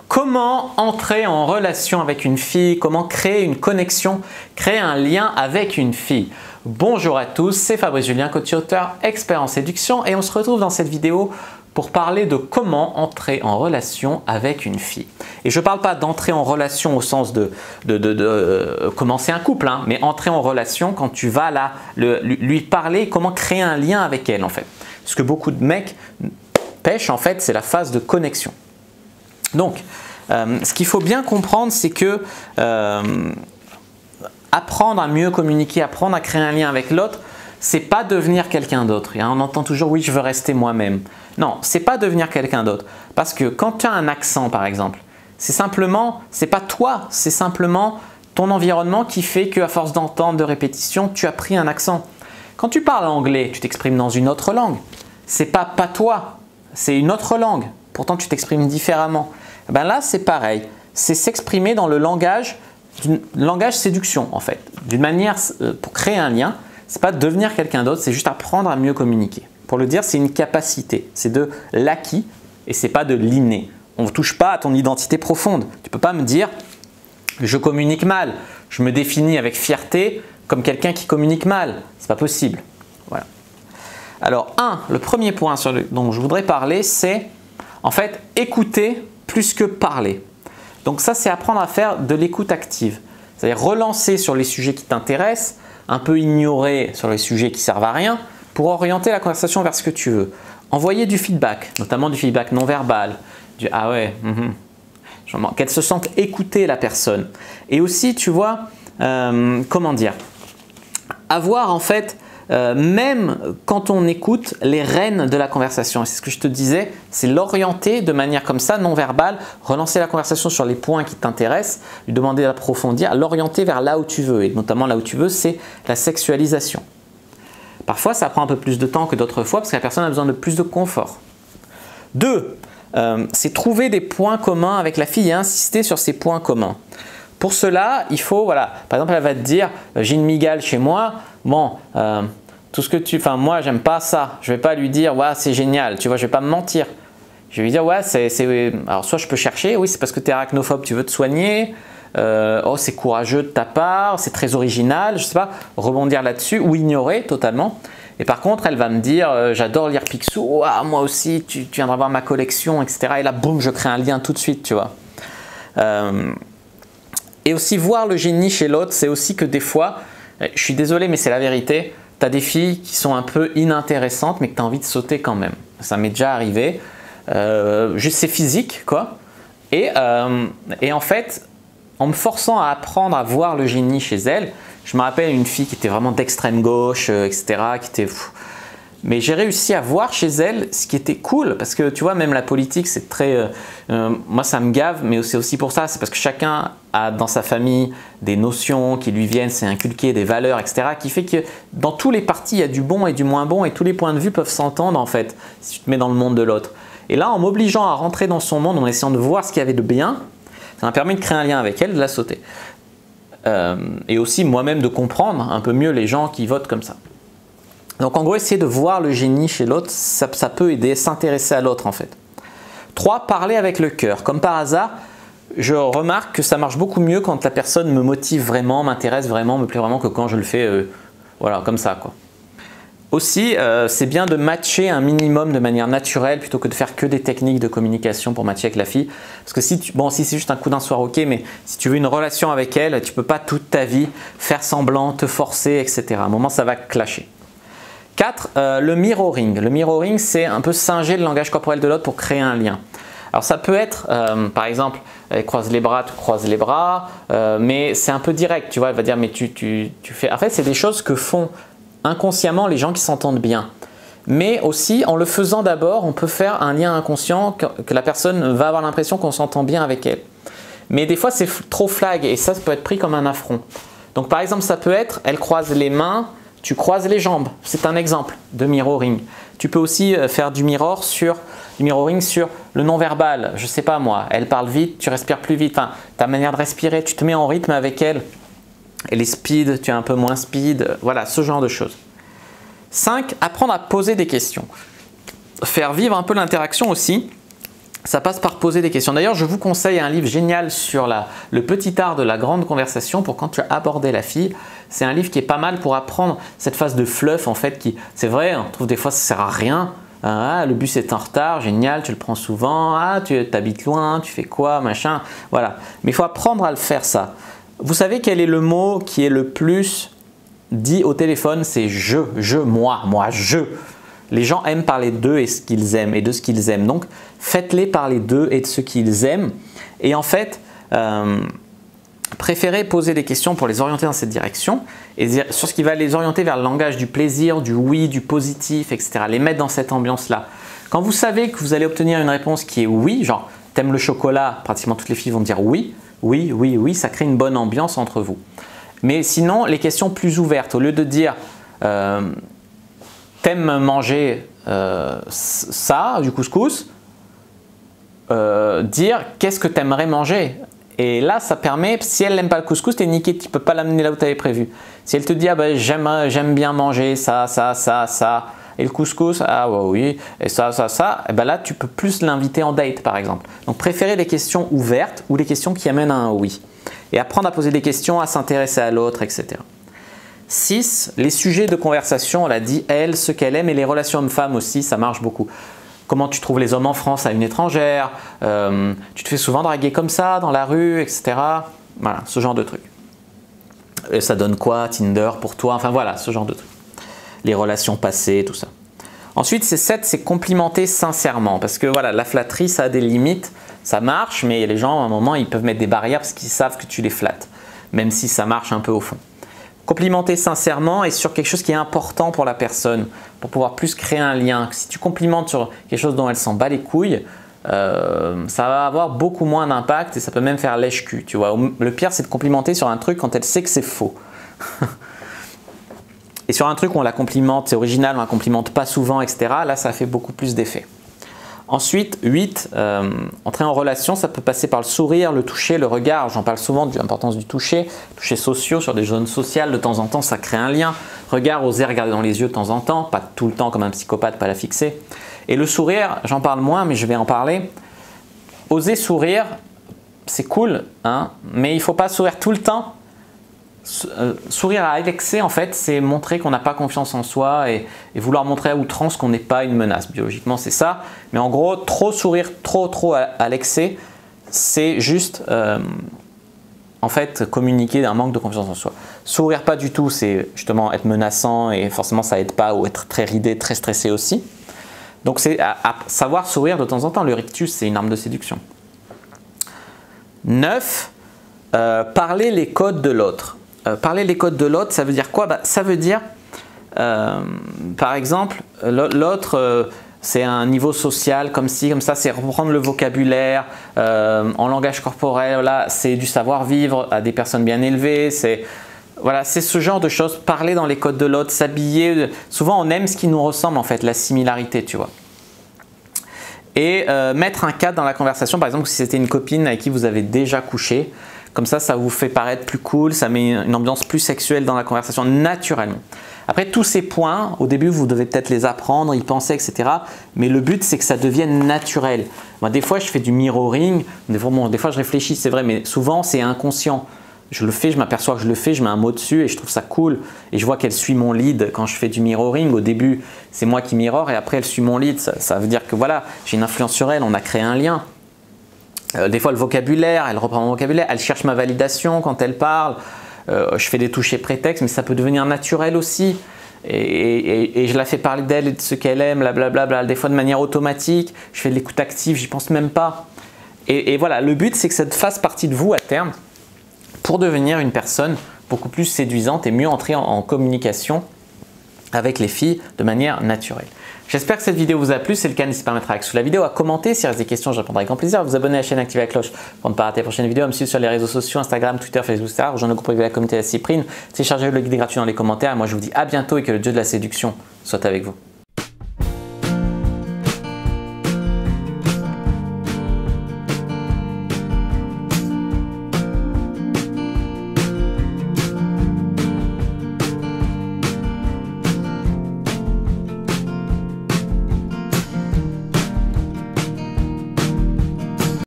Comment entrer en relation avec une fille? Comment créer une connexion, créer un lien avec une fille? Bonjour à tous, c'est Fabrice Julien, coach et auteur, expert en séduction et on se retrouve dans cette vidéo pour parler de comment entrer en relation avec une fille. Et je ne parle pas d'entrer en relation au sens de commencer un couple, hein, mais entrer en relation quand tu vas lui parler, comment créer un lien avec elle en fait. Ce que beaucoup de mecs pêchent en fait, c'est la phase de connexion. Donc, ce qu'il faut bien comprendre, c'est que apprendre à mieux communiquer, apprendre à créer un lien avec l'autre, c'est pas devenir quelqu'un d'autre. On entend toujours « oui, je veux rester moi-même ». Non, c'est pas devenir quelqu'un d'autre. Parce que quand tu as un accent, par exemple, c'est pas toi, c'est simplement ton environnement qui fait qu'à force d'entendre, de répétition, tu as pris un accent. Quand tu parles anglais, tu t'exprimes dans une autre langue. C'est pas toi, c'est une autre langue. Pourtant, tu t'exprimes différemment. Ben là, c'est pareil. C'est s'exprimer dans le langage séduction, en fait. D'une manière, pour créer un lien, c'est pas devenir quelqu'un d'autre, c'est juste apprendre à mieux communiquer. Pour le dire, c'est une capacité. C'est de l'acquis et c'est pas de l'inné. On ne touche pas à ton identité profonde. Tu peux pas me dire « je communique mal ». Je me définis avec fierté comme quelqu'un qui communique mal. C'est pas possible. Voilà. Alors, le premier point dont je voudrais parler, c'est en fait écouter plus que parler. Donc ça, c'est apprendre à faire de l'écoute active. C'est-à-dire relancer sur les sujets qui t'intéressent, un peu ignorer sur les sujets qui servent à rien pour orienter la conversation vers ce que tu veux. Envoyer du feedback, notamment du feedback non verbal. Du « ah ouais, qu'elle se sente écoutée la personne. Et aussi, tu vois, comment dire, avoir en fait, même quand on écoute, les rênes de la conversation. C'est ce que je te disais, c'est l'orienter de manière comme ça, non verbale, relancer la conversation sur les points qui t'intéressent, lui demander d'approfondir, l'orienter vers là où tu veux. Et notamment là où tu veux, c'est la sexualisation. Parfois, ça prend un peu plus de temps que d'autres fois parce que la personne a besoin de plus de confort. 2, c'est trouver des points communs avec la fille et insister sur ces points communs. Pour cela, il faut, voilà, par exemple, elle va te dire « j'ai une migale chez moi, bon, tout ce que tu… Enfin, moi, j'aime pas ça. Je vais pas lui dire « ouais, c'est génial », tu vois, je vais pas me mentir. Je vais lui dire « ouais, alors soit je peux chercher, oui, c'est parce que tu es arachnophobe, tu veux te soigner, oh, c'est courageux de ta part, c'est très original, je sais pas, rebondir là-dessus ou ignorer totalement. Et par contre, elle va me dire « j'adore lire Picsou, oh, moi aussi, tu viendras voir ma collection, etc. » Et là, boum, je crée un lien tout de suite, tu vois. Et aussi voir le génie chez l'autre, c'est aussi que des fois, je suis désolé mais c'est la vérité, tu as des filles qui sont un peu inintéressantes mais que tu as envie de sauter quand même. Ça m'est déjà arrivé, juste c'est physique quoi. Et en fait, en me forçant à apprendre à voir le génie chez elle, je me rappelle une fille qui était vraiment d'extrême gauche, etc. qui était fou. Mais j'ai réussi à voir chez elle ce qui était cool parce que tu vois, même la politique, c'est très… moi, ça me gave, mais c'est aussi pour ça. C'est parce que chacun a dans sa famille des notions qui lui viennent, c'est inculquer des valeurs, etc. qui fait que dans tous les partis, il y a du bon et du moins bon et tous les points de vue peuvent s'entendre en fait si tu te mets dans le monde de l'autre. Et là, en m'obligeant à rentrer dans son monde, en essayant de voir ce qu'il y avait de bien, ça m'a permis de créer un lien avec elle, de la sauter. Et aussi moi-même de comprendre un peu mieux les gens qui votent comme ça. Donc en gros, essayer de voir le génie chez l'autre, ça peut aider, s'intéresser à l'autre en fait. 3, parler avec le cœur. Comme par hasard, je remarque que ça marche beaucoup mieux quand la personne me motive vraiment, m'intéresse vraiment, me plaît vraiment que quand je le fais voilà, comme ça, quoi. Aussi, c'est bien de matcher un minimum de manière naturelle plutôt que de faire que des techniques de communication pour matcher avec la fille. Parce que si c'est juste un coup d'un soir, ok, mais si tu veux une relation avec elle, tu ne peux pas toute ta vie faire semblant, te forcer, etc. À un moment, ça va clasher. 4, le mirroring. Le mirroring, c'est un peu singer le langage corporel de l'autre pour créer un lien. Alors ça peut être, par exemple, elle croise les bras, tu croises les bras, mais c'est un peu direct, tu vois, elle va dire, mais tu fais… En fait, c'est des choses que font inconsciemment les gens qui s'entendent bien. Mais aussi, en le faisant d'abord, on peut faire un lien inconscient que la personne va avoir l'impression qu'on s'entend bien avec elle. Mais des fois, c'est trop flag et ça peut être pris comme un affront. Donc par exemple, ça peut être, elle croise les mains, tu croises les jambes. C'est un exemple de mirroring. Tu peux aussi faire du mirroring sur le non-verbal. Je ne sais pas moi, elle parle vite, tu respires plus vite. Enfin, ta manière de respirer, tu te mets en rythme avec elle. Elle est speed, tu es un peu moins speed. Voilà, ce genre de choses. 5, apprendre à poser des questions. Faire vivre un peu l'interaction aussi. ça passe par poser des questions. D'ailleurs, je vous conseille un livre génial sur le petit art de la grande conversation pour quand tu as abordé la fille. C'est un livre qui est pas mal pour apprendre cette phase de fluff en fait. C'est vrai, on trouve des fois ça sert à rien. Ah, le bus est en retard, génial, tu le prends souvent. Ah, tu habites loin, tu fais quoi, machin. Voilà. Mais il faut apprendre à le faire ça. Vous savez quel est le mot qui est le plus dit au téléphone? C'est je, moi, je. Les gens aiment parler d'eux et ce qu'ils aiment et de ce qu'ils aiment. Donc, faites-les parler d'eux et de ce qu'ils aiment. Et en fait, préférez poser des questions pour les orienter dans cette direction et sur ce qui va les orienter vers le langage du plaisir, du oui, du positif, etc. Les mettre dans cette ambiance-là. Quand vous savez que vous allez obtenir une réponse qui est oui, genre t'aimes le chocolat, pratiquement toutes les filles vont dire oui, oui, oui, oui, ça crée une bonne ambiance entre vous. Mais sinon, les questions plus ouvertes, au lieu de dire t'aimes manger ça, du couscous, dire qu'est-ce que tu aimerais manger. Et là, ça permet, si elle n'aime pas le couscous, t'es niqué, tu ne peux pas l'amener là où tu avais prévu. Si elle te dit, ah ben, j'aime bien manger ça, et le couscous, ah ouais, oui, et ça, et ben là, tu peux plus l'inviter en date, par exemple. Donc, préférez les questions ouvertes ou les questions qui amènent à un oui. Et apprendre à poser des questions, à s'intéresser à l'autre, etc. 6. Les sujets de conversation, on l'a dit, elle, ce qu'elle aime, et les relations hommes-femmes aussi, ça marche beaucoup. Comment tu trouves les hommes en France à une étrangère, tu te fais souvent draguer comme ça dans la rue, etc. Voilà, ce genre de trucs. Et ça donne quoi, Tinder pour toi, enfin voilà, ce genre de trucs. Les relations passées, tout ça. Ensuite, c'est 7, c'est complimenter sincèrement. Parce que voilà, la flatterie, ça a des limites, ça marche, mais les gens, à un moment, ils peuvent mettre des barrières parce qu'ils savent que tu les flattes, même si ça marche un peu au fond. Complimenter sincèrement et sur quelque chose qui est important pour la personne, pour pouvoir plus créer un lien. Si tu complimentes sur quelque chose dont elle s'en bat les couilles, ça va avoir beaucoup moins d'impact et ça peut même faire lèche-cul. Tu vois. Le pire, c'est de complimenter sur un truc quand elle sait que c'est faux. Et sur un truc où on la complimente, c'est original, on la complimente pas souvent, etc. Là, ça fait beaucoup plus d'effet. Ensuite, 8, entrer en relation, ça peut passer par le sourire, le toucher, le regard. J'en parle souvent de l'importance du toucher sociaux sur des zones sociales. De temps en temps, ça crée un lien. Regard, oser regarder dans les yeux de temps en temps, pas tout le temps comme un psychopathe, pas la fixer. Et le sourire, j'en parle moins, mais je vais en parler. Oser sourire, c'est cool, hein, mais il ne faut pas sourire tout le temps. Sourire à l'excès, en fait, c'est montrer qu'on n'a pas confiance en soi et vouloir montrer à outrance qu'on n'est pas une menace. Biologiquement, c'est ça. Mais en gros, trop sourire, trop à l'excès, c'est juste, en fait, communiquer d'un manque de confiance en soi. Sourire pas du tout, c'est justement être menaçant et forcément, ça aide pas, ou être très ridé, très stressé aussi. Donc, c'est à savoir sourire de temps en temps. Le rictus, c'est une arme de séduction. 9, parler les codes de l'autre. Parler les codes de l'autre, ça veut dire quoi? Ça veut dire, par exemple, l'autre, c'est un niveau social comme ci, comme ça, c'est reprendre le vocabulaire en langage corporel, là, c'est du savoir-vivre à des personnes bien élevées, voilà, c'est ce genre de choses, parler dans les codes de l'autre, s'habiller, souvent on aime ce qui nous ressemble en fait, la similarité, tu vois. Et mettre un cadre dans la conversation, par exemple, si c'était une copine avec qui vous avez déjà couché, comme ça vous fait paraître plus cool, ça met une ambiance plus sexuelle dans la conversation naturellement. Après, tous ces points, au début, vous devez peut-être les apprendre, y penser, etc. Mais le but, c'est que ça devienne naturel. Moi, des fois, je fais du mirroring, des fois, je réfléchis, c'est vrai, mais souvent, c'est inconscient. Je le fais, je m'aperçois que je le fais, je mets un mot dessus et je trouve ça cool. Et je vois qu'elle suit mon lead quand je fais du mirroring. Au début, c'est moi qui mirror et après, elle suit mon lead. Ça veut dire que voilà, j'ai une influence sur elle, on a créé un lien. Des fois, le vocabulaire, elle reprend mon vocabulaire, elle cherche ma validation quand elle parle. Je fais des touchés prétextes, mais ça peut devenir naturel aussi. Et je la fais parler d'elle et de ce qu'elle aime, blablabla. Des fois, de manière automatique, je fais de l'écoute active, j'y pense même pas. Et voilà, le but, c'est que ça fasse partie de vous à terme pour devenir une personne beaucoup plus séduisante et mieux entrer en communication avec les filles de manière naturelle. J'espère que cette vidéo vous a plu. Si c'est le cas, n'hésitez pas à mettre un like sous la vidéo, à commenter. S'il reste des questions, je répondrai avec grand plaisir. À vous abonner à la chaîne, activer la cloche pour ne pas rater les prochaines vidéos. À me suivre sur les réseaux sociaux, Instagram, Twitter, Facebook, etc. Rejoindre le groupe privé de la communauté de la Cyprine. Téléchargez le guide gratuit dans les commentaires. Et moi, je vous dis à bientôt et que le dieu de la séduction soit avec vous.